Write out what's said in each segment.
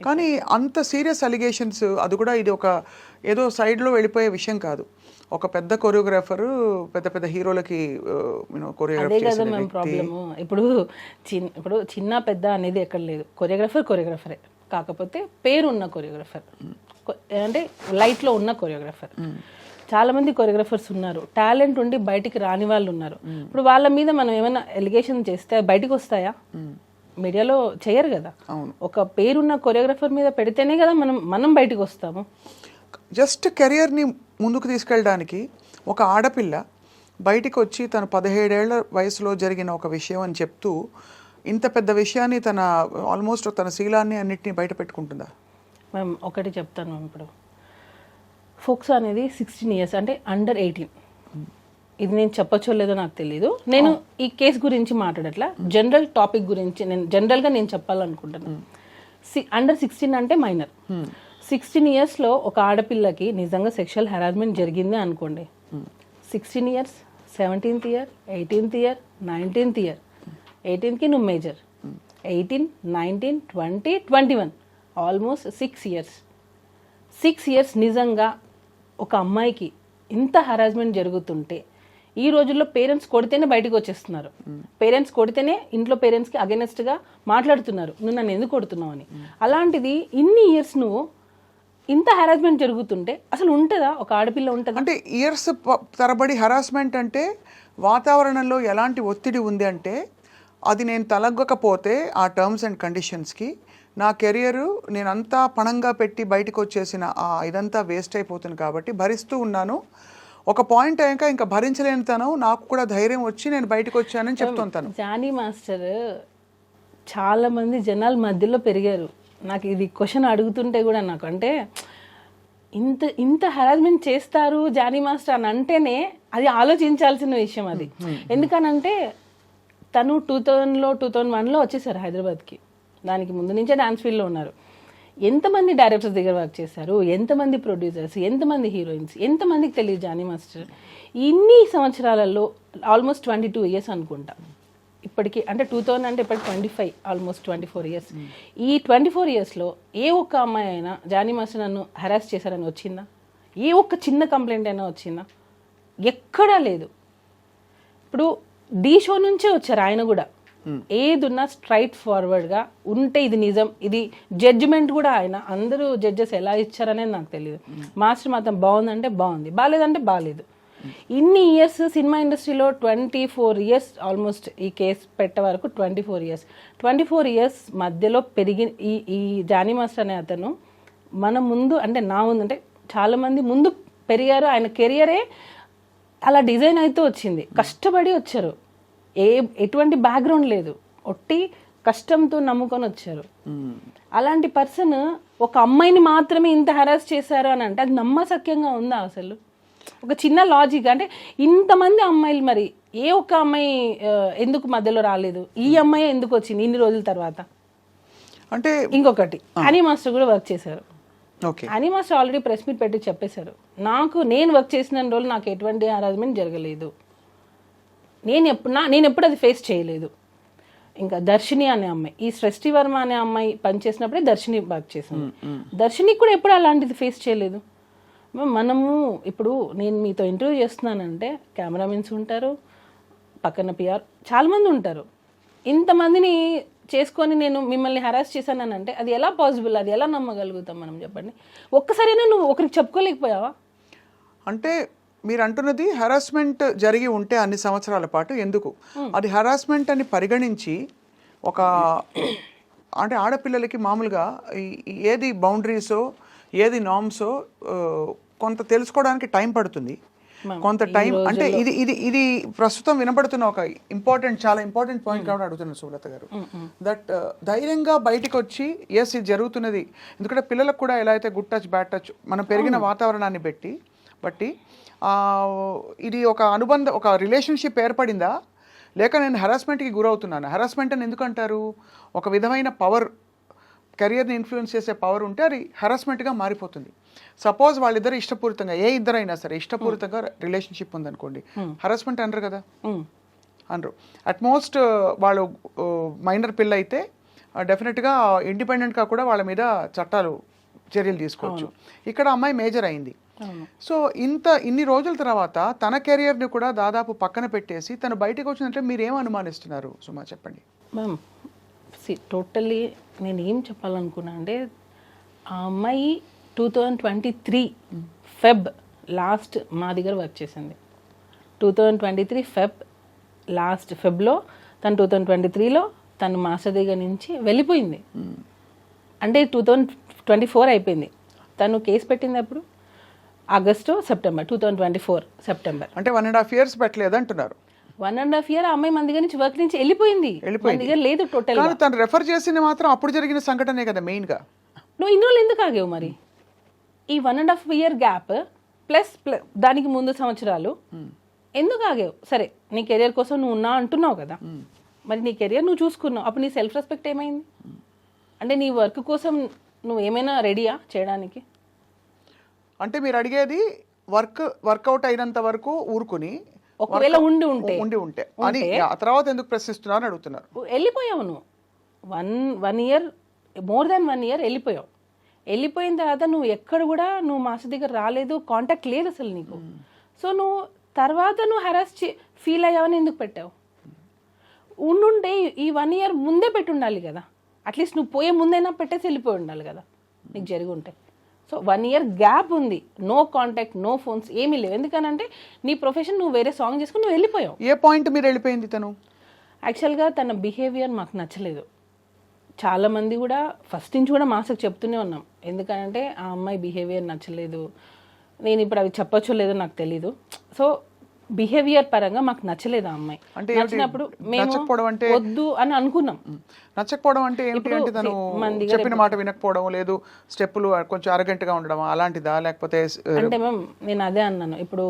కానీ అంత serious allegations, అది కూడా ఇది ఒక ఏదో సైడ్లో వెళ్ళిపోయే విషయం కాదు. ఒక పెద్ద కొరియోగ్రాఫర్ పెద్ద పెద్ద హీరోలకి అదే కదా మేము ప్రాబ్లము. ఇప్పుడు చిన్న పెద్ద అనేది ఎక్కడ లేదు. కొరియోగ్రాఫరే, కాకపోతే పేరున్న కొరియోగ్రాఫర్, అంటే లైట్లో ఉన్న కొరియోగ్రాఫర్. చాలా మంది కొరియోగ్రాఫర్స్ ఉన్నారు, టాలెంట్ ఉండి బయటికి రాని వాళ్ళు ఉన్నారు. ఇప్పుడు వాళ్ళ మీద మనం ఏమైనా ఎలిగేషన్ చేస్తే బయటికి వస్తాయా? మీడియాలో చేయరు కదా. ఒక పేరున్న కొరియోగ్రాఫర్ మీద పెడితేనే కదా మనం బయటికి వస్తాము. జస్ట్ కెరియర్ని ముందుకు తీసుకెళ్ళడానికి ఒక ఆడపిల్ల బయటికి వచ్చి తన 17 ఏళ్ల వయసులో జరిగిన ఒక విషయం అని చెప్తూ ఇంత పెద్ద విషయాన్ని ఆల్మోస్ట్ తన శీలాన్ని అన్నిటినీ బయట పెట్టుకుంటుందా? మేము ఒకటి చెప్తాను మ్యామ్. ఇప్పుడు ఫోక్స్ అనేది 16 ఇయర్స్, అంటే అండర్ 18. ఇది నేను చెప్పచ్చో లేదో నాకు తెలీదు. నేను ఈ కేసు గురించి మాట్లాడట్లా, జనరల్ టాపిక్ గురించి జనరల్గా నేను చెప్పాలనుకుంటున్నాను. అండర్ 16 అంటే మైనర్. 16 ఇయర్స్లో ఒక ఆడపిల్లకి నిజంగా సెక్షువల్ హెరాస్మెంట్ జరిగింది అనుకోండి. 16 years, 17th year, 18th year, 19th year, 18కి నువ్వు మేజర్, 18, 19, 20, 21, ఆల్మోస్ట్ 6 ఇయర్స్. 6 ఇయర్స్ నిజంగా ఒక అమ్మాయికి ఇంత హెరాస్మెంట్ జరుగుతుంటే ఈ రోజుల్లో పేరెంట్స్ కొడితేనే బయటకు వచ్చేస్తున్నారు. పేరెంట్స్ కొడితేనే ఇంట్లో పేరెంట్స్కి అగెనెస్ట్గా మాట్లాడుతున్నారు, నువ్వు నన్ను ఎందుకు కొడుతున్నావు అని. అలాంటిది ఇన్ని ఇయర్స్ నువ్వు ఇంత హెరాస్మెంట్ జరుగుతుంటే అసలు ఉంటుందా? ఒక ఆడపిల్ల ఉంటుందా? అంటే ఇయర్స్ తరబడి హెరాస్మెంట్ అంటే వాతావరణంలో ఎలాంటి ఒత్తిడి ఉంది అంటే అది నేను తలగ్గకపోతే ఆ టర్మ్స్ అండ్ కండిషన్స్కి నా కెరియరు నేనంతా పణంగా పెట్టి బయటకు వచ్చేసిన ఇదంతా వేస్ట్ అయిపోతుంది కాబట్టి భరిస్తూ ఉన్నాను. ఒక పాయింట్ అయ్యాక ఇంకా భరించలేని తను నాకు కూడా ధైర్యం వచ్చి నేను బయటకు వచ్చానని చెప్తుంటాను. జానీ మాస్టర్ చాలా మంది జనాల మధ్యలో పెరిగారు. నాకు ఇది క్వశ్చన్ అడుగుతుంటే కూడా నాకు అంటే ఇంత హెరాస్మెంట్ చేస్తారు జానీ మాస్టర్ అని అంటేనే అది ఆలోచించాల్సిన విషయం అది. ఎందుకనంటే తను 2000లో 2001లో వచ్చేసారు హైదరాబాద్కి. దానికి ముందు నుంచే డాన్స్ ఫీల్డ్లో ఉన్నారు. ఎంతమంది డైరెక్టర్స్ దగ్గర వర్క్ చేశారు, ఎంతమంది ప్రొడ్యూసర్స్, ఎంతమంది హీరోయిన్స్, ఎంతమందికి తెలియదు జానీ మాస్టర్. ఇన్ని సంవత్సరాలలో ఆల్మోస్ట్ 22 ఇయర్స్ అనుకుంటా ఇప్పటికి. అంటే 2000 అంటే ఇప్పటికి 25, ఆల్మోస్ట్ 24 ఇయర్స్. ఈ 24 ఇయర్స్లో ఏ ఒక్క అమ్మాయి అయినా జానీ మాస్టర్ నన్ను హెరాస్ చేశారని వచ్చిందా? ఏ ఒక్క చిన్న కంప్లైంట్ అయినా వచ్చిందా? ఎక్కడా లేదు. ఇప్పుడు డీ షో నుంచే వచ్చారు ఆయన కూడా. ఏదున్నా స్ట్రైట్ ఫార్వర్డ్గా ఉంటే ఇది నిజం, ఇది జడ్జిమెంట్ కూడా ఆయన అందరూ జడ్జెస్ ఎలా ఇచ్చారనేది నాకు తెలియదు. మాస్టర్ మాత్రం బాగుందంటే బాగుంది, బాగాలేదంటే బాగాలేదు. ఇన్ని ఇయర్స్ సినిమా ఇండస్ట్రీలో 24 ఇయర్స్ ఆల్మోస్ట్ ఈ కేసు పెట్టే వరకు 24 ఇయర్స్ మధ్యలో పెరిగి ఈ జానీ మాస్టర్ అనే అతను మన ముందు, అంటే నా ముందు, అంటే చాలామంది ముందు పెరిగారు. ఆయన కెరియరే అలా డిజైన్ అయితే వచ్చింది, కష్టపడి వచ్చారు. ఎటువంటి బ్యాక్గ్రౌండ్ లేదు, ఒట్టి కష్టంతో నమ్ముకొని వచ్చారు. అలాంటి పర్సన్ ఒక అమ్మాయిని మాత్రమే ఇంత హెరాస్ చేశారు అని అంటే అది నమ్మశక్యంగా ఉందా అసలు? ఒక చిన్న లాజిక్ అంటే ఇంతమంది అమ్మాయిలు, మరి ఏ ఒక్క అమ్మాయి ఎందుకు మధ్యలో రాలేదు? ఈ అమ్మాయి ఎందుకు వచ్చింది ఇన్ని రోజుల తర్వాత? అంటే ఇంకొకటి హనీ మాస్టర్ కూడా వర్క్ చేశారు. Honey master already press meet పెట్టి చెప్పేశారు, నేను వర్క్ చేసిన రోజులు నాకు ఎటువంటి హెరాస్మెంట్ జరగలేదు, నేను ఎప్పుడు అది ఫేస్ చేయలేదు. ఇంకా దర్శిని అనే అమ్మాయి, ఈ సృష్టి వర్మ అనే అమ్మాయి పనిచేసినప్పుడే దర్శిని వర్క్ చేసింది. దర్శిని కూడా ఎప్పుడు అలాంటిది ఫేస్ చేయలేదు. మనము ఇప్పుడు నేను మీతో ఇంటర్వ్యూ చేస్తున్నానంటే కెమెరామెన్స్ ఉంటారు, పక్కన పిఆర్ చాలామంది ఉంటారు. ఇంతమందిని చేసుకొని నేను మిమ్మల్ని హెరాస్ చేశానని అంటే అది ఎలా పాసిబుల్? అది ఎలా నమ్మగలుగుతాం మనం? చెప్పండి. ఒక్కసారైనా నువ్వు ఒకరికి చెప్పుకోలేకపోయావా? అంటే మీరు అంటున్నది హెరాస్మెంట్ జరిగి ఉంటే అన్ని సంవత్సరాల పాటు ఎందుకు అది హెరాస్మెంట్ అని పరిగణించి ఒక అంటే ఆడపిల్లలకి మామూలుగా ఏది బౌండరీసో ఏది నార్మ్సో కొంత తెలుసుకోవడానికి టైం పడుతుంది, కొంత టైం. అంటే ఇది ప్రస్తుతం వినబడుతున్న ఒక చాలా ఇంపార్టెంట్ పాయింట్ కాబట్టి అడుగుతున్నాను సుబ్రత గారు. దట్ ధైర్యంగా బయటకు వచ్చి ఎస్ ఇది జరుగుతున్నది. ఎందుకంటే పిల్లలకు కూడా ఎలా అయితే గుడ్ టచ్ బ్యాడ్ టచ్ మనం పెరిగిన వాతావరణాన్ని బట్టి ఇది ఒక అనుబంధం, ఒక రిలేషన్షిప్ ఏర్పడిందా, లేక నేను హెరాస్మెంట్కి గురవుతున్నాను? హెరాస్మెంట్ అని ఎందుకు అంటారు? ఒక విధమైన పవర్, కెరియర్ని ఇన్ఫ్లుయెన్స్ చేసే పవర్ ఉంటే అది హెరాస్మెంట్గా మారిపోతుంది. సపోజ్ వాళ్ళిద్దరు ఇష్టపూరితంగా, ఏ ఇద్దరైనా సరే ఇష్టపూరితంగా రిలేషన్షిప్ ఉందనుకోండి, హెరాస్మెంట్ అనరు కదా, అనరు. అట్మోస్ట్ వాళ్ళు మైనర్ పిల్ల అయితే డెఫినెట్గా ఇండిపెండెంట్గా కూడా వాళ్ళ మీద చర్యలు తీసుకోవచ్చు. ఇక్కడ అమ్మాయి మేజర్ అయింది. సో ఇన్ని రోజుల తర్వాత తన కెరియర్ని కూడా దాదాపు పక్కన పెట్టేసి తను బయటకు వచ్చిందంటే మీరు ఏం అనుమానిస్తున్నారు సుమా, చెప్పండి. మ్యామ్ టోటల్లీ నేను ఏం చెప్పాలనుకున్నా అంటే ఆ అమ్మాయి 2023 ఫెబ్ లాస్ట్ మా దగ్గర వర్క్ చేసింది. 2023 ఫెబ్ లాస్ట్ ఫెబ్లో తను 2023లో తను మాస్టర్ దగ్గర నుంచి వెళ్ళిపోయింది. అంటే 2024 అయిపోయింది. తను కేసు పెట్టింది అప్పుడు ఆగస్టు సెప్టెంబర్ 2024 సెప్టెంబర్. అంటే 1.5 years పెట్టలేదు అంటున్నారు. 1.5 year అమ్మాయి మన దగ్గర నుంచి వర్క్ నుంచి వెళ్ళిపోయింది. మన దగ్గర లేదు టోటల్. కానీ తను రెఫర్ చేసింది మాత్రం అప్పుడు జరిగిన సంఘటనే కదా మెయిన్గా. నువ్వు ఇన్ని రోజులు ఎందుకు ఆగావు మరి? ఈ 1.5 year గ్యాప్ ప్లస్ దానికి ముందు సంవత్సరాలు ఎందుకు ఆగావు? సరే నీ కెరియర్ కోసం నువ్వు ఉన్నా అంటున్నావు కదా, మరి నీ కెరియర్ నువ్వు చూసుకున్నావు, అప్పుడు నీ సెల్ఫ్ రెస్పెక్ట్ ఏమైంది? అంటే నీ వర్క్ కోసం నువ్వు ఏమైనా రెడీయా చేయడానికి? అంటే మీరు అడిగేది వర్కౌట్ అయినంత వరకు ఊరుకుని ఒకవేళ ఉండి ఉంటే అని ఆ తర్వాత ఎందుకు ప్రశ్నిస్తున్నారు అని అడుగుతున్నారు. వెళ్ళిపోయావు నువ్వు 1 year మోర్ దాన్ 1 year వెళ్ళిపోయావు. వెళ్ళిపోయిన తర్వాత నువ్వు ఎక్కడ కూడా నువ్వు మాస్టర్ దగ్గర రాలేదు, కాంటాక్ట్ లేదు అసలు నీకు. సో నువ్వు తర్వాత నువ్వు హెరాస్ ఫీల్ అయ్యావని ఎందుకు పెట్టావు? ఉండుంటే ఈ 1 year ముందే పెట్టి ఉండాలి కదా, అట్లీస్ట్ నువ్వు పోయే ముందైనా పెట్టేసి వెళ్ళిపోయి ఉండాలి కదా నీకు జరిగి ఉంటే. సో 1 year గ్యాప్ ఉంది, నో కాంటాక్ట్, నో ఫోన్స్, ఏమీ లేవు. ఎందుకనంటే నీ ప్రొఫెషన్ నువ్వు వేరే సాంగ్ చేసుకుని నువ్వు వెళ్ళిపోయావు. ఏ పాయింట్ మీరు వెళ్ళిపోయింది తను? యాక్చువల్గా తన బిహేవియర్ మాకు నచ్చలేదు. చాలామంది కూడా ఫస్ట్ నుంచి కూడా మాస్టర్కి చెప్తూనే ఉన్నాం, ఎందుకంటే ఆ అమ్మాయి బిహేవియర్ నచ్చలేదు. నేను ఇప్పుడు అవి చెప్పొచ్చో లేదో నాకు తెలీదు. సో బిహేవియర్ పరంగా మాకు నచ్చలేదు ఆ అమ్మాయి. నచ్చినప్పుడు మేము వద్దు అని అనుకున్నాం. నచ్చకపోవడం అంటే ఏంటి? అంటే తను చెప్పిన మాట వినకపోవడం, లేదు స్టెప్పులు కొంచెం అరగంటగా ఉండడం అలాంటిదా, లేకపోతే? అంటే మ్యామ్ నేను అదే అన్నాను, ఇప్పుడు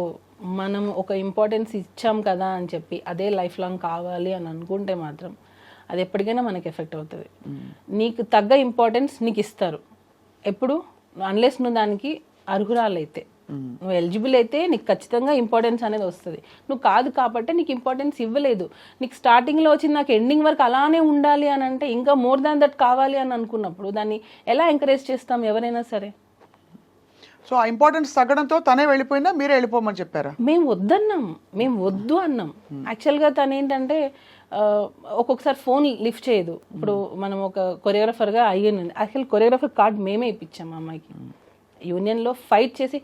మనం ఒక ఇంపార్టెన్స్ ఇచ్చాం కదా అని చెప్పి అదే లైఫ్ లాంగ్ కావాలి అని అనుకుంటే మాత్రం అది ఎప్పటికైనా మనకి ఎఫెక్ట్ అవుతుంది. నీకు తగ్గ ఇంపార్టెన్స్ నీకు ఇస్తారు ఎప్పుడు, అన్లెస్ నువ్వు దానికి అర్హురాలైతే, నువ్వు ఎలిజిబుల్ అయితే నీకు ఖచ్చితంగా ఇంపార్టెన్స్ అనేది వస్తుంది. నువ్వు కాదు కాబట్టి నీకు ఇంపార్టెన్స్ ఇవ్వలేదు. నీకు స్టార్టింగ్లో వచ్చింది నాకు ఎండింగ్ వరకు అలానే ఉండాలి అని అంటే ఇంకా మోర్ దాన్ దట్ కావాలి అని అనుకున్నప్పుడు దాన్ని ఎలా ఎంకరేజ్ చేస్తాం ఎవరైనా సరే? సో ఆ ఇంపార్టెన్స్ తగ్గడంతో తనే వెళ్ళిపోయిందా, మీరే వెళ్ళిపోమని చెప్పారా? మేము వద్దన్నాం, మేము వద్దు అన్నాం. యాక్చువల్గా తను ఏంటంటే ఒక్కొక్కసారి ఫోన్ లిఫ్ట్ చేయదు. ఇప్పుడు మనం ఒక కొరియోగ్రాఫర్గా అయ్యింది, యాక్చువల్ కొరియోగ్రాఫర్ కార్డ్ మేమే ఇప్పించాం ఆ అమ్మాయికి. యూనియన్లో ఫైట్ చేసి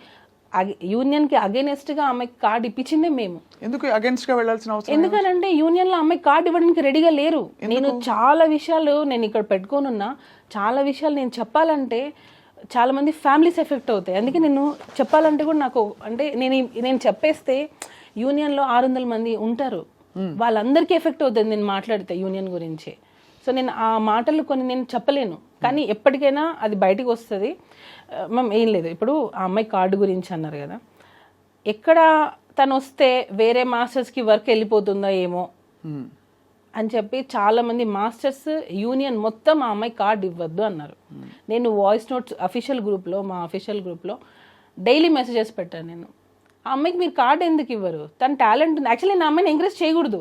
యూనియన్కి అగైనెస్ట్గా అమ్మాయికి కార్డు ఇప్పించిందే మేము. ఎందుకు అగైనెస్ట్గా వెళ్ళాల్సిన అవసరం? ఎందుకనంటే యూనియన్లో అమ్మాయి కార్డు ఇవ్వడానికి రెడీగా లేరు. నేను చాలా విషయాలు నేను ఇక్కడ పెట్టుకోనున్నా, చాలా విషయాలు నేను చెప్పాలంటే చాలా మంది ఫ్యామిలీస్ ఎఫెక్ట్ అవుతాయి. అందుకే నేను చెప్పాలంటే కూడా నాకు అంటే నేను చెప్పేస్తే యూనియన్లో 600 మంది ఉంటారు, వాళ్ళందరికీ ఎఫెక్ట్ అవుతుంది నేను మాట్లాడితే యూనియన్ గురించి. సో నేను ఆ మాటలు కొన్ని నేను చెప్పలేను, కానీ ఎప్పటికైనా అది బయటకు వస్తుంది. మ్యామ్ ఏం లేదు, ఇప్పుడు ఆ అమ్మాయి కార్డు గురించి అన్నారు కదా, ఎక్కడ తను వస్తే వేరే మాస్టర్స్కి వర్క్ వెళ్ళిపోతుందో ఏమో అని చెప్పి చాలామంది మాస్టర్స్ యూనియన్ మొత్తం ఆ అమ్మాయి కార్డు ఇవ్వద్దు అన్నారు. నేను వాయిస్ నోట్స్ అఫీషియల్ గ్రూప్లో, మా అఫీషియల్ గ్రూప్లో డైలీ మెసేజెస్ పెట్టాను. నేను ఆ అమ్మాయికి మీరు కార్డు ఎందుకు ఇవ్వరు, తన టాలెంట్ ఉంది. యాక్చువల్లీ నేను ఆ అమ్మాయిని ఎంకరేజ్ చేయకూడదు,